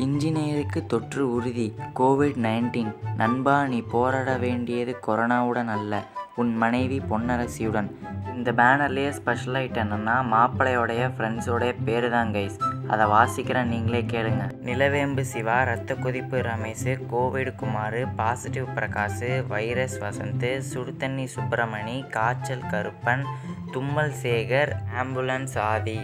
இன்ஜினியருக்கு தொற்று உறுதி கோவிட்-19. நண்பா, நீ போராட வேண்டியது கொரோனாவுடன் அல்ல, உன் மனைவி பொன்னரசியுடன். இந்த பேனர்லேயே ஸ்பெஷல் ஐட்டம் என்னென்னா மாப்பிள்ளையோடைய ஃப்ரெண்ட்ஸோடைய பேர் தான் கைஸ். அதை வாசிக்கிறேன், நீங்களே கேளுங்க. நிலவேம்பு சிவா, ரத்த கொதிப்பு Ramesh, Covid Kumar, positive Prakash, virus Vasanth, சுடுதண்ணி சுப்பிரமணி, காய்ச்சல் கருப்பன், தும்மல் சேகர், ஆம்புலன்ஸ் ஆதி.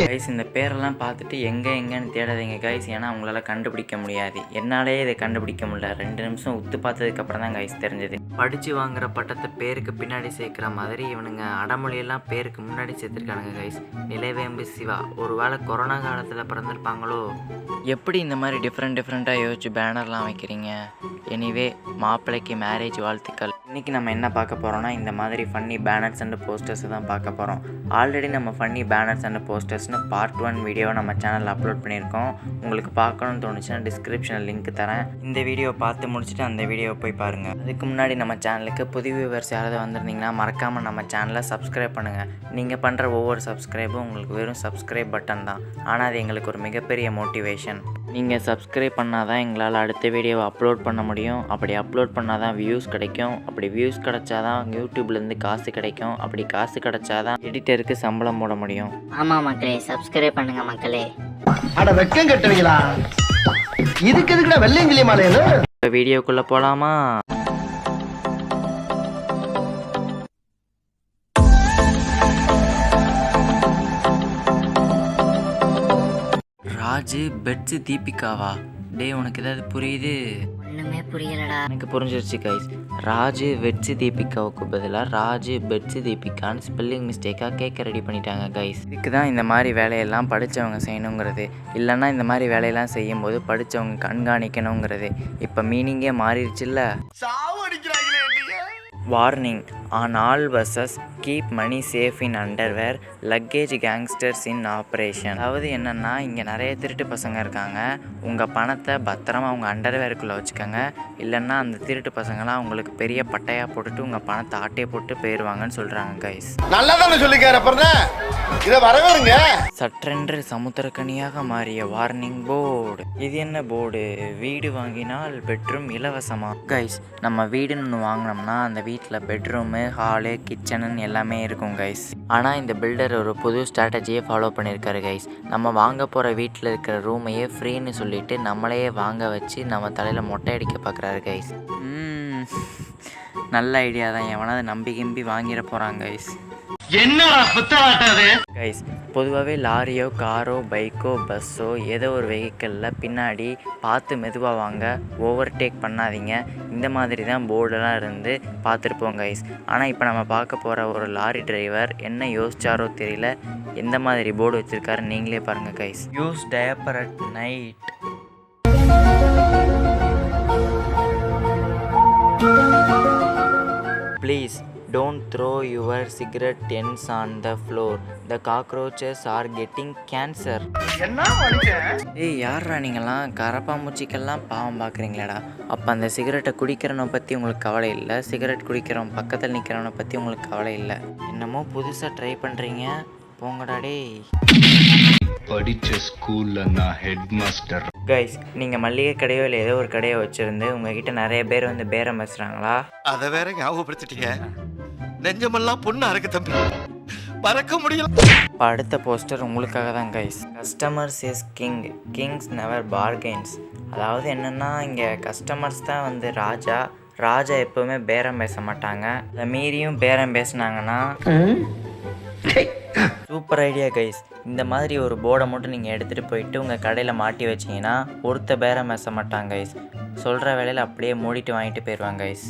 கைஸ், இந்த பேரெல்லாம் பார்த்துட்டு எங்கன்னு தேடாதீங்க கைஸ், ஏன்னா உங்களால் கண்டுபிடிக்க முடியாது. என்னாலேயே இதை கண்டுபிடிக்க முடியல. 2 நிமிஷம் உத்து பார்த்ததுக்கு அப்புறம் தான் கைஸ் தெரிஞ்சது. படித்து வாங்குற பட்டத்தை பேருக்கு பின்னாடி சேர்க்குற மாதிரி இவனுங்க அடமொழியெல்லாம் பேருக்கு முன்னாடி சேர்த்துருக்கானுங்க கைஸ். நிலவேம்பு சிவா, ஒரு வேளை கொரோனா காலத்தில் பிறந்திருப்பாங்களோ? எப்படி இந்த மாதிரி டிஃப்ரெண்ட்டாக யோசிச்சு பேனர்லாம் வைக்கிறீங்க? எனிவே, மாப்பிள்ளைக்கு மேரேஜ் வாழ்த்துக்கள். இன்றைக்கி நம்ம என்ன பார்க்க போகிறோம்னா, இந்த மாதிரி ஃபன்னி பேனர்ஸ் அண்ட் போஸ்டர்ஸ் தான் பார்க்க போகிறோம். ஆல்ரெடி நம்ம ஃபன்னி பேனர்ஸ் அண்ட் போஸ்டர்ஸ்னு பார்ட் 1 வீடியோவை நம்ம சேனலில் அப்லோட் பண்ணியிருக்கோம். உங்களுக்கு பார்க்கணுன்னு தோணுச்சுன்னா டிஸ்கிரிப்ஷனில் லிங்க் தரேன். இந்த வீடியோ பார்த்து முடிச்சுட்டு அந்த வீடியோவை போய் பாருங்கள். அதுக்கு முன்னாடி நம்ம சேனலுக்கு புது வியூவர்ஸ் யாராவது வந்திருந்தீங்கன்னா மறக்காமல் நம்ம சேனலை சப்ஸ்கிரைப் பண்ணுங்கள். நீங்கள் பண்ணுற ஒவ்வொரு சப்ஸ்கிரைபும் உங்களுக்கு வெறும் சப்ஸ்கிரைப் பட்டன் தான், ஆனால் அது எங்களுக்கு ஒரு மிகப்பெரிய மோட்டிவேஷன். நீங்கள் சப்ஸ்கிரைப் பண்ணால் தான் எங்களால் அடுத்த வீடியோவை அப்லோட் பண்ண முடியும். அப்படி அப்லோட் பண்ணால் தான் வியூஸ் கிடைக்கும். அப்படி வியூஸ் கிடைச்சா தான் யூடியூப்லேருந்து காசு கிடைக்கும். அப்படி காசு கிடைச்சா தான் எடிட்டருக்கு சம்பளம் போட முடியும். ஆமாம் மக்களே, சப்ஸ்கிரைப் பண்ணுங்க மக்களே. அட வெக்கம் கட்டுவீங்களா? இதுக்கு எதுக்குடா வெள்ளையங்கிலி மாலையில? வீடியோக்குள்ளே போகலாமா? ராஜு பெட்ஸு தீபிகாவா? டே, உனக்கு ஏதாவது புரியுது? ஒன்றுமே புரியலடா. எனக்கு புரிஞ்சிருச்சு கைஸ். ராஜு வெட்ஸு தீபிகாவுக்கு பதிலாக ராஜு பெட்ஸு தீபிகான்னு ஸ்பெல்லிங் மிஸ்டேக்காக கேட்க ரெடி பண்ணிட்டாங்க கைஸ். இதுக்கு தான் இந்த மாதிரி வேலையெல்லாம் படித்தவங்க செய்யணுங்கிறது. இல்லைன்னா இந்த மாதிரி வேலையெல்லாம் செய்யும்போது படித்தவங்க கண்காணிக்கணுங்கிறது. இப்போ மீனிங்கே மாறிடுச்சுல்ல. Warning on all buses, keep money safe in underwear, luggage gangsters in operation. அதாவது என்னென்னா, இங்கே நிறைய திருட்டு பசங்க இருக்காங்க. உங்கள் பணத்தை பத்திரமா உங்கள் அண்டர்வேருக்குள்ளே வச்சுக்கோங்க. இல்லைன்னா அந்த திருட்டு பசங்களாம் உங்களுக்கு பெரிய பட்டையாக போட்டுட்டு உங்கள் பணத்தை ஆட்டையை போட்டு போயிடுவாங்கன்னு சொல்கிறாங்க கைஸ். நல்லா தானே சொல்லிக்கார இதை வரவேறுங்க. சற்றென்று சமுத்திரக்கனியாக மாறிய வார்னிங் போர்டு. இது என்ன போர்டு? வீடு வாங்கினால் பெட்ரூம் இலவசமா? கைஸ், நம்ம வீடுன்னு ஒன்று வாங்கினோம்னா அந்த வீட்டில் பெட்ரூமு, ஹாலு, கிச்சனுன்னு எல்லாமே இருக்கும் கைஸ். ஆனால் இந்த பில்டர் ஒரு புது ஸ்ட்ராட்டஜியை ஃபாலோ பண்ணியிருக்காரு கைஸ். நம்ம வாங்க போகிற வீட்டில் இருக்கிற ரூமையே ஃப்ரீன்னு சொல்லிட்டு நம்மளையே வாங்க வச்சு நம்ம தலையில் மொட்டை அடிக்க பார்க்குறாரு கைஸ். நல்ல ஐடியா தான். எவனாவது நம்பி வாங்கிட போகிறாங்க கைஸ். கைஸ், பொதுவாகவே லாரியோ, காரோ, பைக்கோ, பஸ்ஸோ ஏதோ ஒரு வெஹிக்கிளில் பின்னாடி பார்த்து மெதுவாக வாங்க, ஓவர்டேக் பண்ணாதீங்க, இந்த மாதிரி தான் போர்டெல்லாம் இருந்து பார்த்துருப்போம் கைஸ். ஆனால் இப்போ நம்ம பார்க்க போகிற ஒரு லாரி டிரைவர் என்ன யோசிச்சாரோ தெரியல, எந்த மாதிரி போர்டு வச்சுருக்காரு நீங்களே பாருங்கள் guys. Use diaper at night. Please don't throw your cigarette ends on the floor. The cockroaches are getting cancer. ஏய், யாரா நீங்களாம்? கரப்பாம்பூச்சிக்கெல்லாம் பாவம் பார்க்குறீங்களாடா? அப்போ அந்த சிகரெட்டை குடிக்கிறவனை பற்றி உங்களுக்கு கவலை இல்லை, சிகரெட் குடிக்கிறவன் பக்கத்தில் நிற்கிறவனை பற்றி உங்களுக்கு கவலை இல்லை. என்னமோ புதுசாக ட்ரை பண்ணுறீங்க, போங்கடா டேய். படித்த ஸ்கூலில் நான் ஹெட் மாஸ்டர். கைஸ், நீங்கள் மல்லிகை கடையோ இல்லை ஏதோ ஒரு கடையை வச்சுருந்து உங்ககிட்ட நிறைய பேர் வந்து பேரம் பேசுகிறாங்களா? அதை வேற ஞாபகப்படுத்திட்டீங்க. நெஞ்சமெல்லாம் பொண்ணா இருக்கு தம்பி, பறக்க முடியல. இப்போ அடுத்த போஸ்டர் உங்களுக்காக தான் guys. Customers is king, kings never bargains. அதாவது என்னென்னா, இங்கே கஸ்டமர்ஸ் தான் வந்து ராஜா எப்போவுமே பேரம் பேச மாட்டாங்க. அதை மீறியும் பேரம் பேசினாங்கன்னா சூப்பர் ஐடியா கைஸ். இந்த மாதிரி ஒரு போர்டை மட்டும் நீங்கள் எடுத்துகிட்டு போயிட்டு உங்கள் கடையில் மாட்டி வச்சிங்கன்னா ஒருத்த பேரம் பேச மாட்டாங்க கைஸ். சொல்கிற வேலையில் அப்படியே மூடிட்டு வாங்கிட்டு போயிடுவாங்க கைஸ்.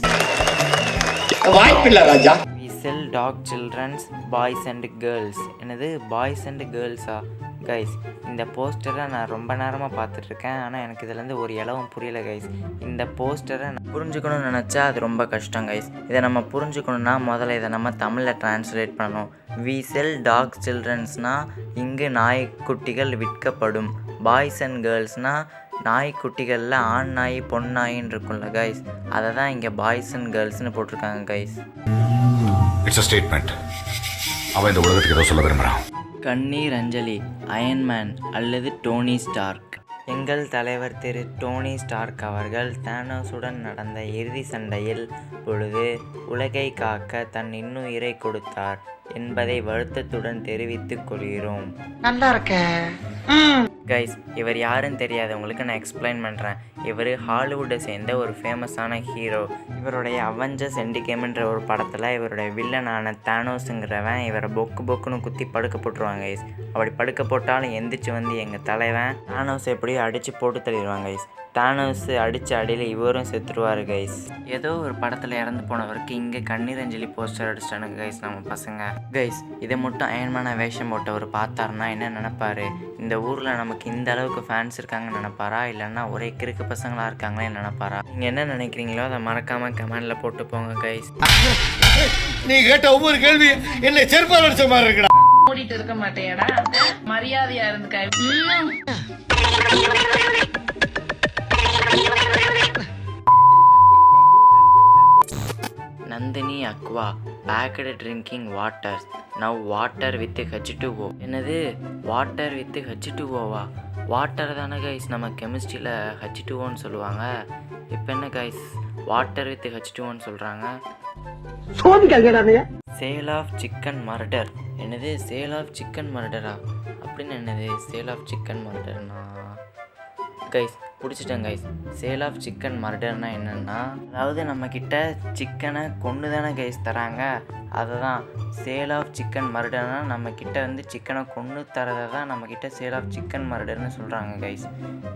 வாய்ப்பில்லை ராஜா. We sell dog children's boys and girls. என்னது பாய்ஸ் அண்ட் கேர்ள்ஸா? கைஸ், இந்த போஸ்டரை நான் ரொம்ப நேரமாக பார்த்துட்ருக்கேன், ஆனால் எனக்கு இதுலேருந்து ஒரு இலவும் புரியல கைஸ். இந்த போஸ்டரை நான் புரிஞ்சுக்கணும்னு நினச்சா அது ரொம்ப கஷ்டம் கைஸ். இதை நம்ம புரிஞ்சுக்கணுன்னா முதல்ல இதை நம்ம தமிழில் ட்ரான்ஸ்லேட் பண்ணணும். வி செல் டாக் சில்ட்ரன்ஸ்னால் இங்கு நாய்க்குட்டிகள் விற்கப்படும். பாய்ஸ் அண்ட் கேர்ள்ஸ்னால் நாய்க்குட்டிகளில் ஆண் நாய் பொன் நாயின்னு இருக்கும்ல கைஸ், அதை தான் இங்கே பாய்ஸ் அண்ட் கேர்ள்ஸ்னு போட்டிருக்காங்க கைஸ். It's a statement. அவன் இந்த உலகத்துக்கு ஏதோ சொல்ல விரும்புகிறான். கண்ணீர் அஞ்சலி, அயன்மேன் அல்லது டோனி ஸ்டார்க். எங்கள் தலைவர் திரு டோனி ஸ்டார்க் அவர்கள் தானோஸுடன் நடந்த இறுதி சண்டையில் பொழுது உலகை காக்க தன் இன்னுயிரை கொடுத்தார் என்பதை வருத்தத்துடன் தெரிவித்துக் கொள்கிறோம். நல்லா இருக்க கைஸ், இவர் யாருன்னு தெரியாதவங்களுக்கு நான் எக்ஸ்பிளைன் பண்ணுறேன். இவர் ஹாலிவுட்டை சேர்ந்த ஒரு ஃபேமஸான ஹீரோ. இவருடைய அவெஞ்சர்ஸ் என்ட்கேம்ன்ற ஒரு படத்தில் இவருடைய வில்லனான தானோஸுங்கிறவன் இவரை பொக்குன்னு குத்தி படுக்க போட்டுருவாங்க கைஸ். அப்படி படுக்க போட்டாலும் எந்திரிச்சு வந்து எங்கள் தலைவன் தானோஸ் எப்படியோ அடித்து போட்டு தள்ளிடுவாங்க கைஸ். தானோஸ் அடித்த அடியில் இவரும் செத்துருவார் கைஸ். ஏதோ ஒரு படத்தில் இறந்து போனவருக்கு இங்கே கண்ணீர் அஞ்சலி போஸ்டர் அடிச்சிட்டானுங்க கைஸ் நம்ம பசங்க. கைஸ், இதை மட்டும் அயன்மேன வேஷம் போட்டவர் பார்த்தாருன்னா என்ன நினைப்பாரு? இந்த ஊரில் நமக்கு இந்த அளவுக்கு ஃபேன்ஸ் இருக்காங்கன்னு நினைப்பாரா, இல்லைன்னா ஒரே கிறுக்கு பசங்களாக இருக்காங்களே நினைப்பாரா? நீங்கள் என்ன நினைக்கிறீங்களோ அதை மறக்காமல் கமெண்டில் போட்டு போங்க கைஸ். நீ கேட்ட ஒவ்வொரு கேள்வி என்னை செருப்பால் அடிச்ச மாதிரி இருக்குடா. மூடிட்டு இருக்க மாட்டேடா, மரியாதையா இருந்துக்க. Nandini Aqua packed drinking water now water with H2O. என்னது வாட்டர் வித் H2Oவா? வாட்டர் தானே கைஸ் நம்ம கெமிஸ்ட்ரியில் H2Oன்னு சொல்லுவாங்க. இப்போ என்ன கைஸ் வாட்டர் வித் H2Oன்னு சொல்கிறாங்க? Sale of chicken murder. என்னது சேல் ஆஃப் சிக்கன் மர்டரா? அப்படின்னு என்னது சேல் ஆஃப் சிக்கன் மர்டர்னா? கைஸ் பிடிச்சிட்டேன் கைஸ். சேல் ஆஃப் சிக்கன் மர்டர்னால் என்னென்னா, அதாவது நம்மக்கிட்ட சிக்கனை கொண்டு தானே கைஸ் தராங்க, அதை தான் சேல் ஆஃப் சிக்கன் மர்டர்னால் நம்மக்கிட்ட வந்து சிக்கனை கொண்டு தரதை தான் நம்மக்கிட்ட சேல் ஆஃப் சிக்கன் மர்டர்னு சொல்கிறாங்க கைஸ்.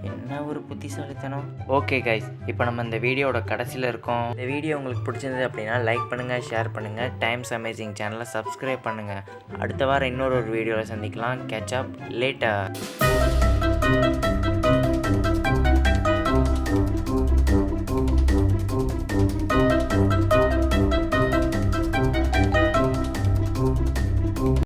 என்ன ஒரு புத்திசாலித்தனம். ஓகே கைஸ், இப்போ நம்ம இந்த வீடியோட கடைசியில் இருக்கோம். இந்த வீடியோ உங்களுக்கு பிடிச்சிருந்தது அப்படின்னா லைக் பண்ணுங்கள், ஷேர் பண்ணுங்கள், டைம்ஸ் அமேசிங் சேனலை சப்ஸ்கிரைப் பண்ணுங்கள். அடுத்த வாரம் இன்னொரு வீடியோவில் சந்திக்கலாம். Catch up later.